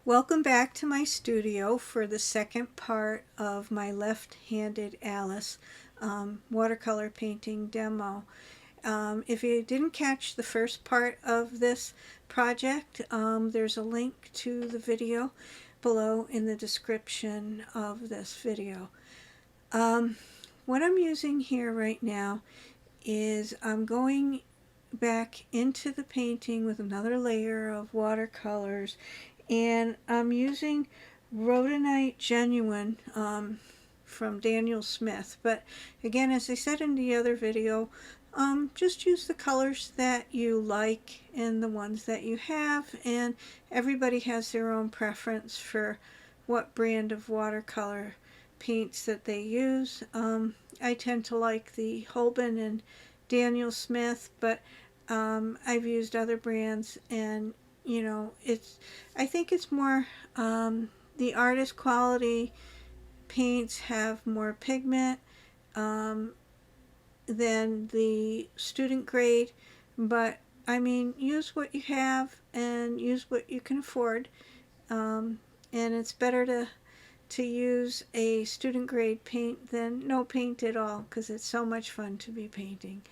Welcome back to my studio for the second part of my left-handed Alice watercolor painting demo. If you didn't catch the first part of this project, there's a link to the video below in the description of this video. What I'm using here right now is I'm going back into the painting with another layer of watercolors, and I'm using Rhodonite Genuine from Daniel Smith. But again, as I said in the other video, just use the colors that you like and the ones that you have, and everybody has their own preference for what brand of watercolor paints that they use. I tend to like the Holbein and Daniel Smith, but I've used other brands, and you know, I think it's more the artist quality paints have more pigment than the student grade, but I mean, use what you have and use what you can afford, and it's better to use a student grade paint than no paint at all, because it's so much fun to be painting.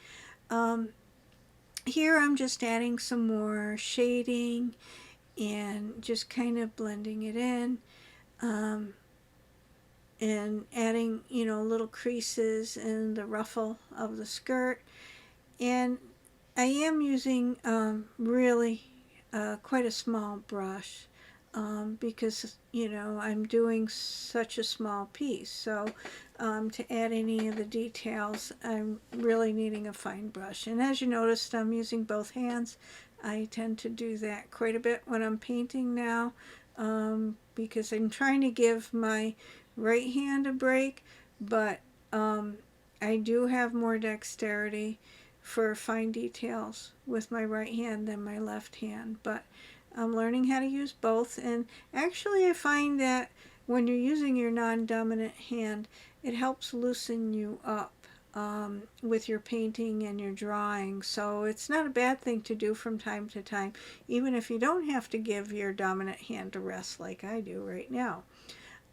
Here I'm just adding some more shading and just kind of blending it in, and adding, you know, little creases in the ruffle of the skirt. And I am using really quite a small brush, because, you know, I'm doing such a small piece. So to add any of the details, I'm really needing a fine brush. And as you noticed, I'm using both hands. I tend to do that quite a bit when I'm painting now, because I'm trying to give my right hand a break, but I do have more dexterity for fine details with my right hand than my left hand, but I'm learning how to use both. And actually I find that when you're using your non-dominant hand, it helps loosen you up with your painting and your drawing. So it's not a bad thing to do from time to time, even if you don't have to give your dominant hand a rest like I do right now.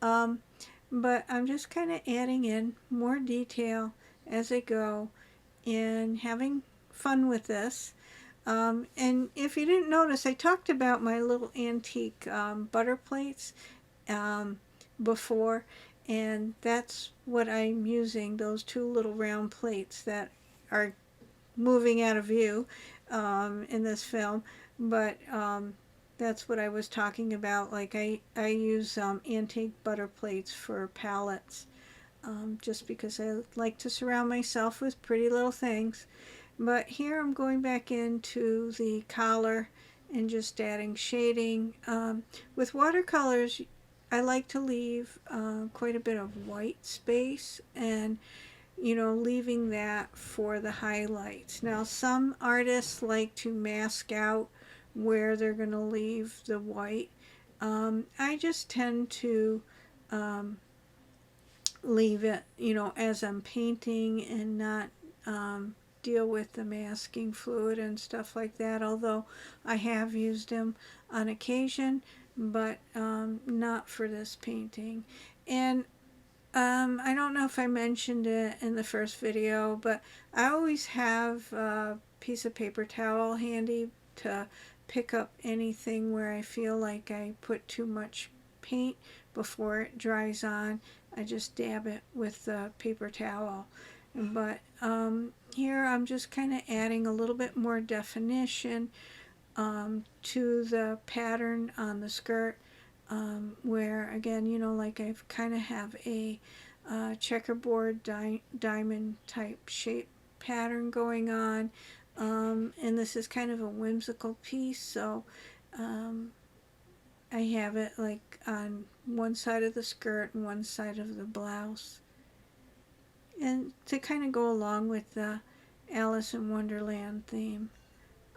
But I'm just kind of adding in more detail as I go and having fun with this. And if you didn't notice, I talked about my little antique butter plates before, and that's what I'm using, those two little round plates that are moving out of view in this film, but that's what I was talking about. Like I use antique butter plates for palettes, just because I like to surround myself with pretty little things. But here I'm going back into the collar and just adding shading. With watercolors, I like to leave quite a bit of white space, and you know, leaving that for the highlights. Now some artists like to mask out where they're going to leave the white. I just tend to leave it, you know, as I'm painting, and not deal with the masking fluid and stuff like that, although I have used them on occasion, but not for this painting. And I don't know if I mentioned it in the first video, but I always have a piece of paper towel handy to pick up anything where I feel like I put too much paint before it dries on. I just dab it with the paper towel. But here I'm just kind of adding a little bit more definition to the pattern on the skirt, where again, you know, like I kind of have a checkerboard diamond type shape pattern going on, and this is kind of a whimsical piece, so I have it like on one side of the skirt and one side of the blouse, and to kind of go along with the Alice in Wonderland theme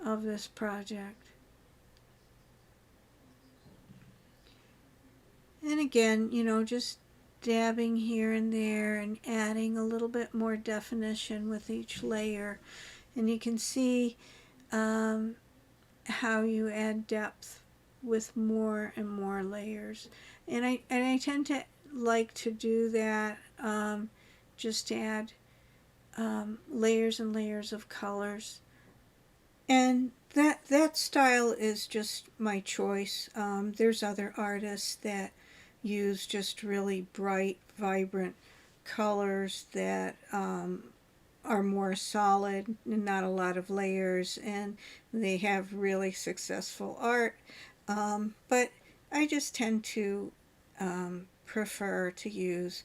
of this project. And again, you know, just dabbing here and there and adding a little bit more definition with each layer. And you can see how you add depth with more and more layers. And I tend to like to do that, just add layers and layers of colors. And that style is just my choice. There's other artists that use just really bright, vibrant colors that are more solid and not a lot of layers, and they have really successful art. But I just tend to prefer to use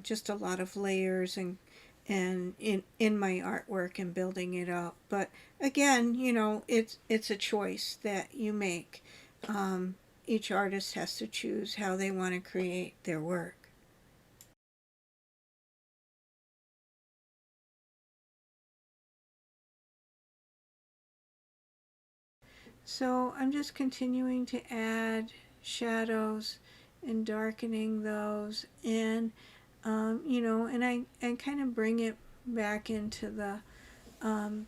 just a lot of layers and in my artwork and building it up. But again, you know, it's a choice that you make. Each artist has to choose how they want to create their work. So I'm just continuing to add shadows and darkening those, and you know, and I kind of bring it back into the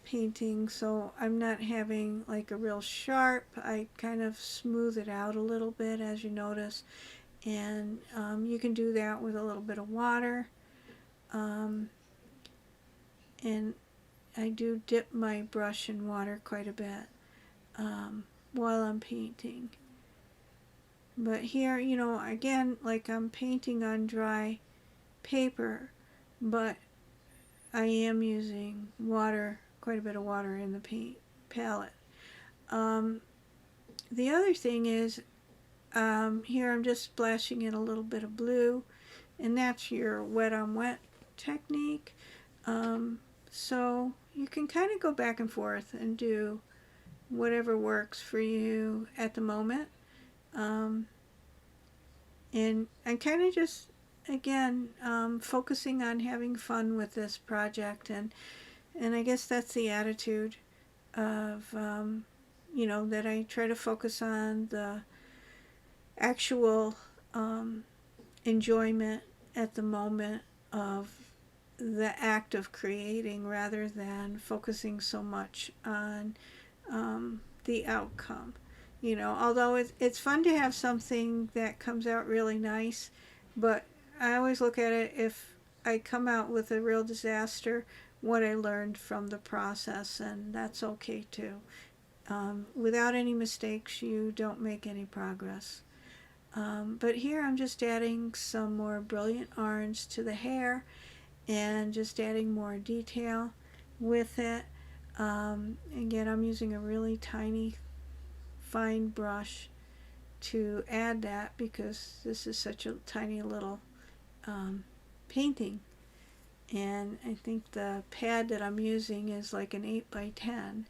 painting, so I'm not having like a real sharp. I kind of smooth it out a little bit, as you notice, and you can do that with a little bit of water, um, and I do dip my brush in water quite a bit while I'm painting. But here, you know, again, like I'm painting on dry paper, but I am using water, quite a bit of water in the paint palette. Um, the other thing is, here I'm just splashing in a little bit of blue, and that's your wet on wet technique. So you can kind of go back and forth and do whatever works for you at the moment. And I'm kind of just, again, focusing on having fun with this project, and I guess that's the attitude of, you know, that I try to focus on the actual enjoyment at the moment of the act of creating, rather than focusing so much on the outcome. You know, although it's fun to have something that comes out really nice, but I always look at it, if I come out with a real disaster, what I learned from the process, and that's okay too. Without any mistakes, you don't make any progress. But here I'm just adding some more brilliant orange to the hair and just adding more detail with it. Again, I'm using a really tiny, fine brush to add that, because this is such a tiny little painting. And I think the pad that I'm using is like an 8 by 10,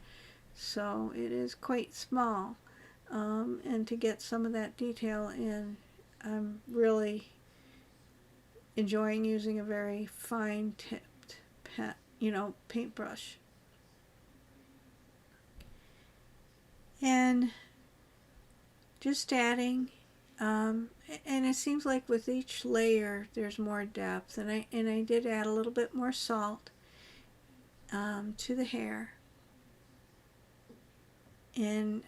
so it is quite small. And to get some of that detail in, I'm really enjoying using a very fine tipped paintbrush. And just adding, and it seems like with each layer there's more depth, and I did add a little bit more salt to the hair. And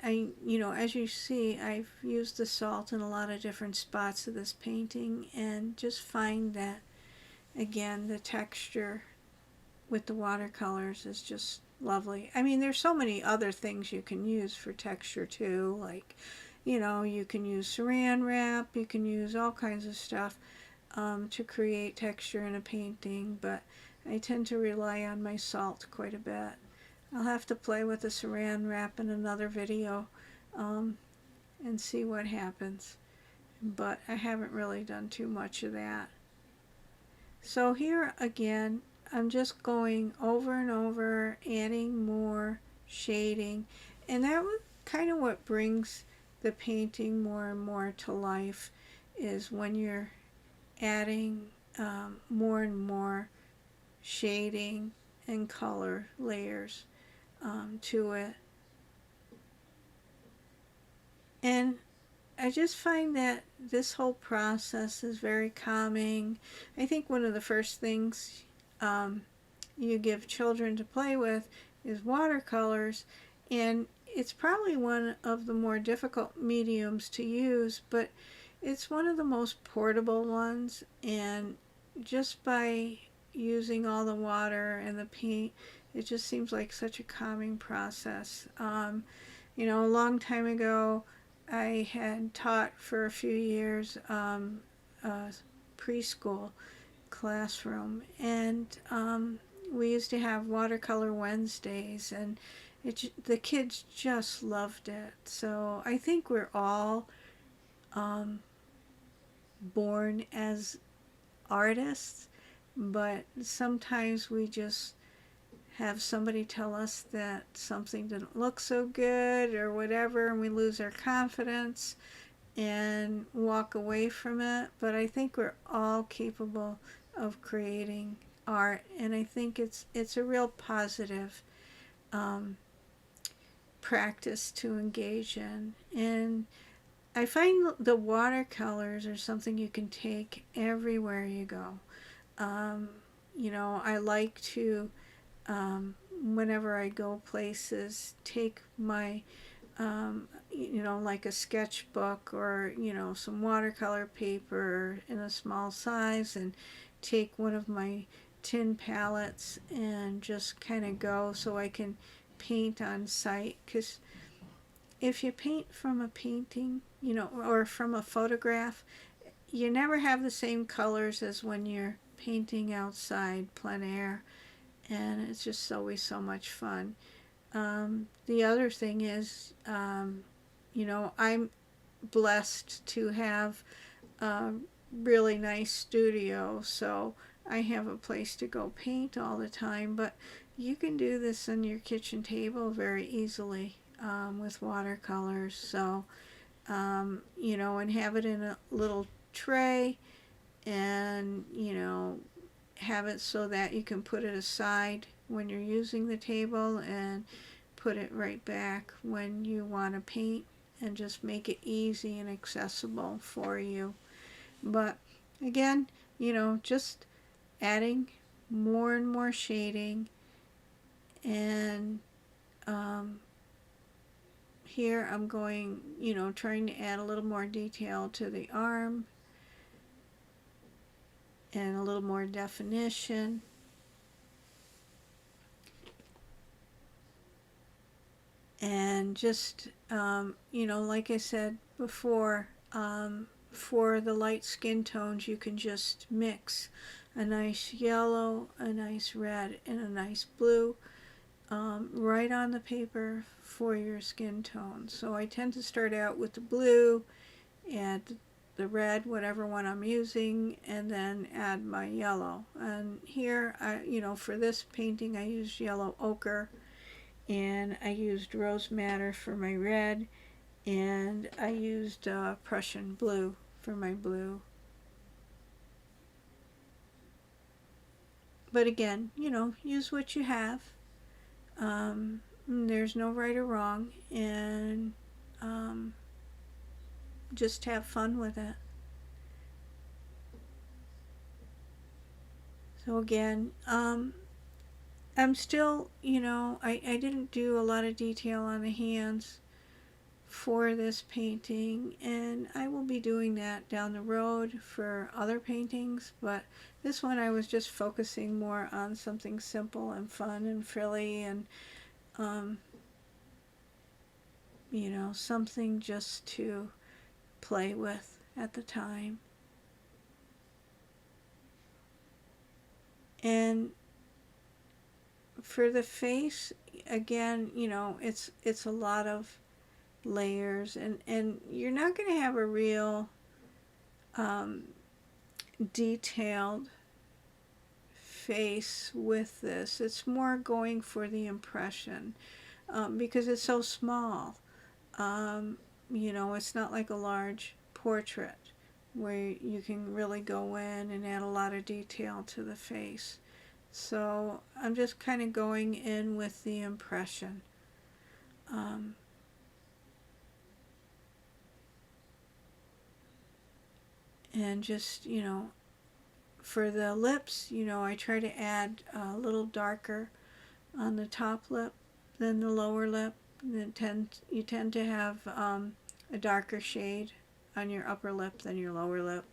you know, as you see, I've used the salt in a lot of different spots of this painting, and just find that, again, the texture with the watercolors is just lovely. I mean, there's so many other things you can use for texture too, like, you know, you can use saran wrap, you can use all kinds of stuff to create texture in a painting, but I tend to rely on my salt quite a bit. I'll have to play with the saran wrap in another video and see what happens, but I haven't really done too much of that. So here again, I'm just going over and over, adding more shading, and that was kind of what brings the painting more and more to life, is when you're adding more and more shading and color layers to it. And I just find that this whole process is very calming. I think one of the first things you give children to play with is watercolors, and it's probably one of the more difficult mediums to use, but it's one of the most portable ones, and just by using all the water and the paint, it just seems like such a calming process. You know, a long time ago, I had taught for a few years preschool classroom, and we used to have watercolor Wednesdays, and the kids just loved it. So I think we're all um, born as artists, but sometimes we just have somebody tell us that something didn't look so good or whatever, and we lose our confidence and walk away from it. But I think we're all capable of creating art, and I think it's a real positive um, practice to engage in. And I find the watercolors are something you can take everywhere you go. Um, you know, I like to, whenever I go places, take my, you know, like a sketchbook or, you know, some watercolor paper in a small size, and take one of my tin palettes and just kind of go so I can paint on site. Because if you paint from a painting, you know, or from a photograph, you never have the same colors as when you're painting outside, plein air, and it's just always so much fun. The other thing is, you know, I'm blessed to have a really nice studio, so I have a place to go paint all the time, but you can do this on your kitchen table very easily with watercolors. So, you know, and have it in a little tray, and, you know, have it so that you can put it aside when you're using the table and put it right back when you want to paint, and just make it easy and accessible for you. But again, you know, just adding more and more shading, and here I'm going, you know, trying to add a little more detail to the arm and a little more definition. And just, you know, like I said before, for the light skin tones, you can just mix a nice yellow, a nice red, and a nice blue right on the paper for your skin tone. So I tend to start out with the blue, add the red, whatever one I'm using, and then add my yellow. And here, you know, for this painting, I used yellow ochre, and I used rose madder for my red, and I used Prussian blue for my blue. But again, you know, use what you have. There's no right or wrong, and just have fun with it. So again, I'm still, you know, I didn't do a lot of detail on the hands for this painting, and I will be doing that down the road for other paintings, but this one I was just focusing more on something simple and fun and frilly, and you know, something just to play with at the time. And for the face, again, you know, it's a lot of layers, and you're not going to have a real detailed face with this. It's more going for the impression, because it's so small. You know, it's not like a large portrait where you can really go in and add a lot of detail to the face. So I'm just kind of going in with the impression. And just, you know, for the lips, you know, I try to add a little darker on the top lip than the lower lip, You tend to have a darker shade on your upper lip than your lower lip.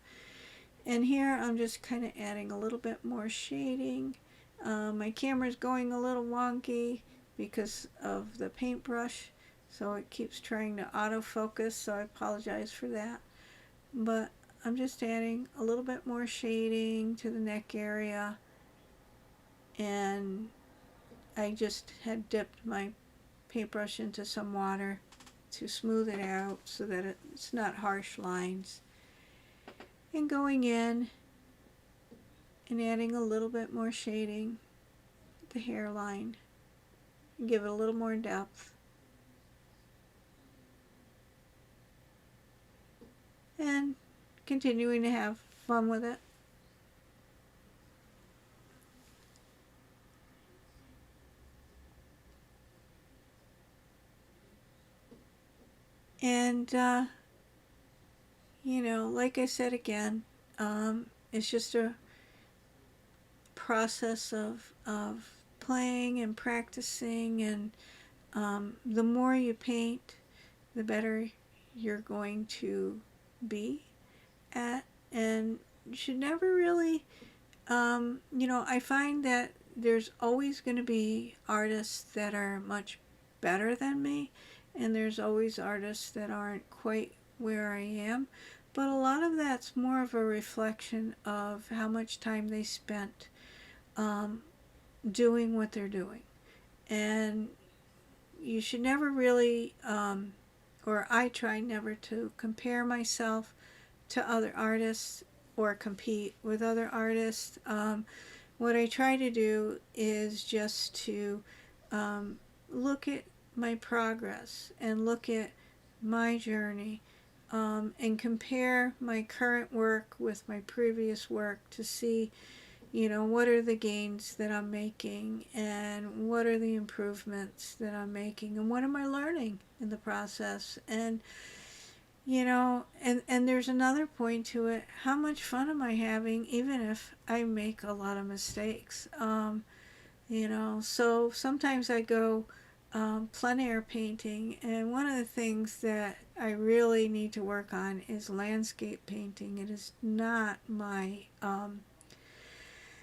And here I'm just kind of adding a little bit more shading. My camera's going a little wonky because of the paintbrush, so it keeps trying to autofocus, so I apologize for that. But I'm just adding a little bit more shading to the neck area, and I just had dipped my paintbrush into some water to smooth it out so that it's not harsh lines. And going in and adding a little bit more shading at the hairline and give it a little more depth. And continuing to have fun with it. And, you know, like I said again, it's just a process of playing and practicing, and the more you paint, the better you're going to be at. And you should never really, you know, I find that there's always going to be artists that are much better than me, and there's always artists that aren't quite where I am. But a lot of that's more of a reflection of how much time they spent doing what they're doing. And you should never really, or I try never to compare myself to other artists or compete with other artists. What I try to do is just to look at my progress and look at my journey, and compare my current work with my previous work to see, you know, what are the gains that I'm making, and what are the improvements that I'm making, and what am I learning in the process. And, you know, and there's another point to it. How much fun am I having even if I make a lot of mistakes? You know, so sometimes I go plein air painting, and one of the things that I really need to work on is landscape painting. It is not my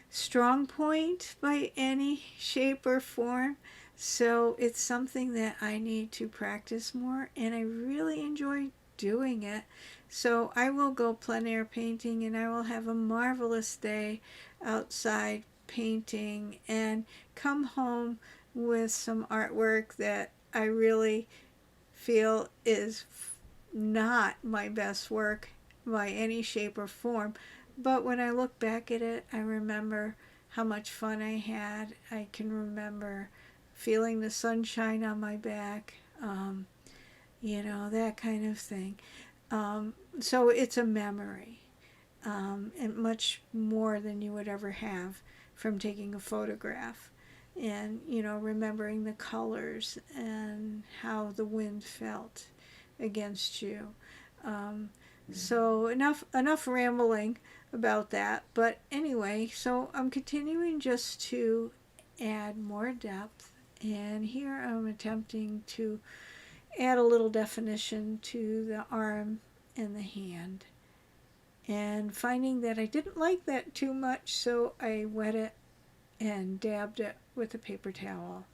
strong point by any shape or form, so it's something that I need to practice more, and I really enjoy doing it. So I will go plein air painting, and I will have a marvelous day outside painting and come home with some artwork that I really feel is not my best work by any shape or form. But when I look back at it, I remember how much fun I had. I can remember feeling the sunshine on my back, you know, that kind of thing. So it's a memory, and much more than you would ever have from taking a photograph. And, you know, remembering the colors and how the wind felt against you. So enough rambling about that. But anyway, so I'm continuing just to add more depth, and here I'm attempting to add a little definition to the arm and the hand, and finding that I didn't like that too much, so I wet it and dabbed it with a paper towel,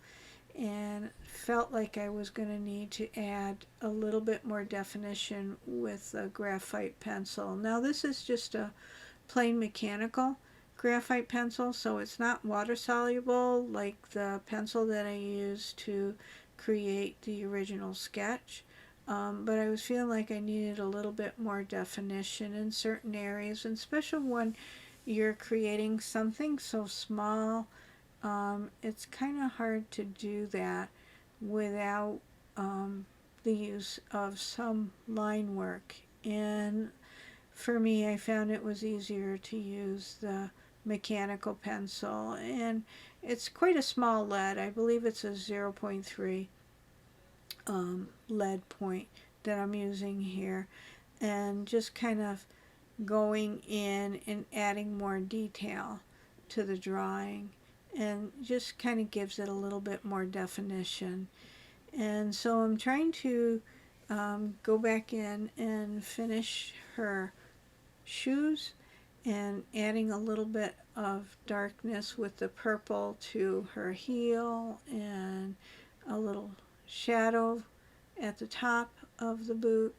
and felt like I was going to need to add a little bit more definition with a graphite pencil. Now this is just a plain mechanical graphite pencil, so it's not water soluble like the pencil that I used to create the original sketch. But I was feeling like I needed a little bit more definition in certain areas, and especially when you're creating something so small. It's kind of hard to do that without the use of some line work. And for me, I found it was easier to use the mechanical pencil, and it's quite a small lead. I believe it's a 0.3 lead point that I'm using here, and just kind of going in and adding more detail to the drawing, and just kind of gives it a little bit more definition. And so I'm trying to go back in and finish her shoes and adding a little bit of darkness with the purple to her heel and a little shadow at the top of the boot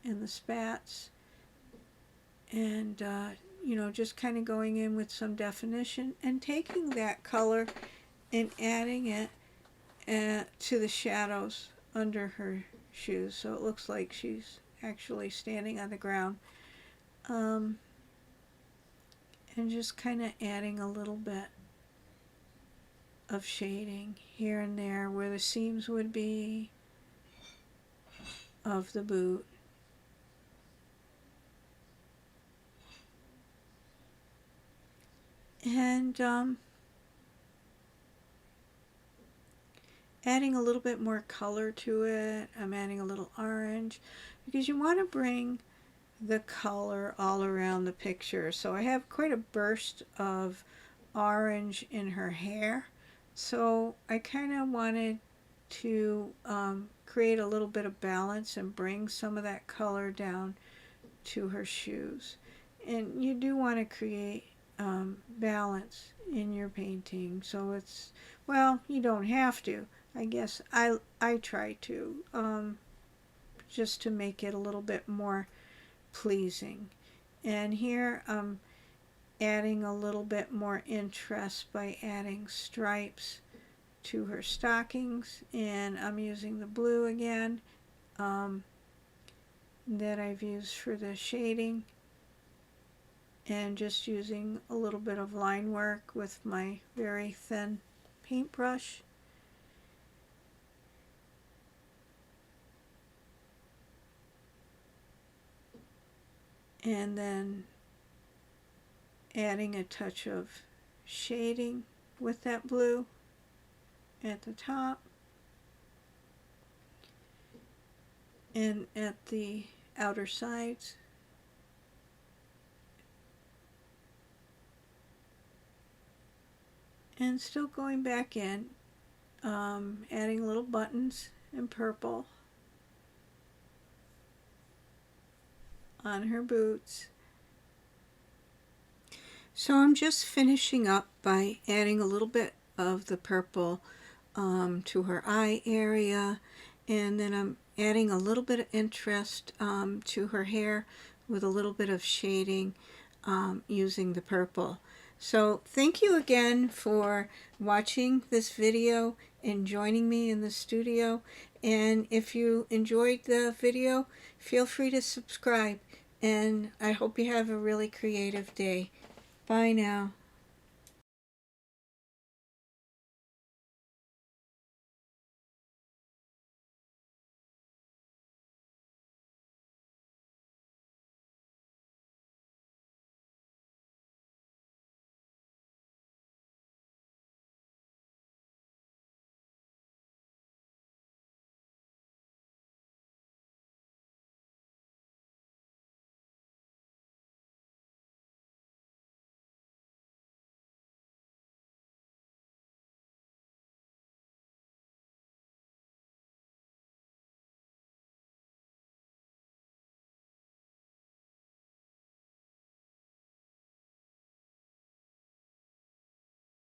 and the spats, and you know, just kind of going in with some definition and taking that color and adding it to the shadows under her shoes, so it looks like she's actually standing on the ground. And just kind of adding a little bit of shading here and there where the seams would be of the boot. And adding a little bit more color to it. I'm adding a little orange because you want to bring the color all around the picture. So I have quite a burst of orange in her hair, so I kind of wanted to create a little bit of balance and bring some of that color down to her shoes. And you do want to create balance in your painting, so it's, well, you don't have to. I guess I try to just to make it a little bit more pleasing. And here I'm adding a little bit more interest by adding stripes to her stockings, and I'm using the blue again that I've used for the shading, and just using a little bit of line work with my very thin paintbrush. And then adding a touch of shading with that blue at the top and at the outer sides. And still going back in, adding little buttons in purple on her boots. So I'm just finishing up by adding a little bit of the purple to her eye area, and then I'm adding a little bit of interest to her hair with a little bit of shading using the purple. So thank you again for watching this video and joining me in the studio. And if you enjoyed the video, feel free to subscribe. And I hope you have a really creative day. Bye now.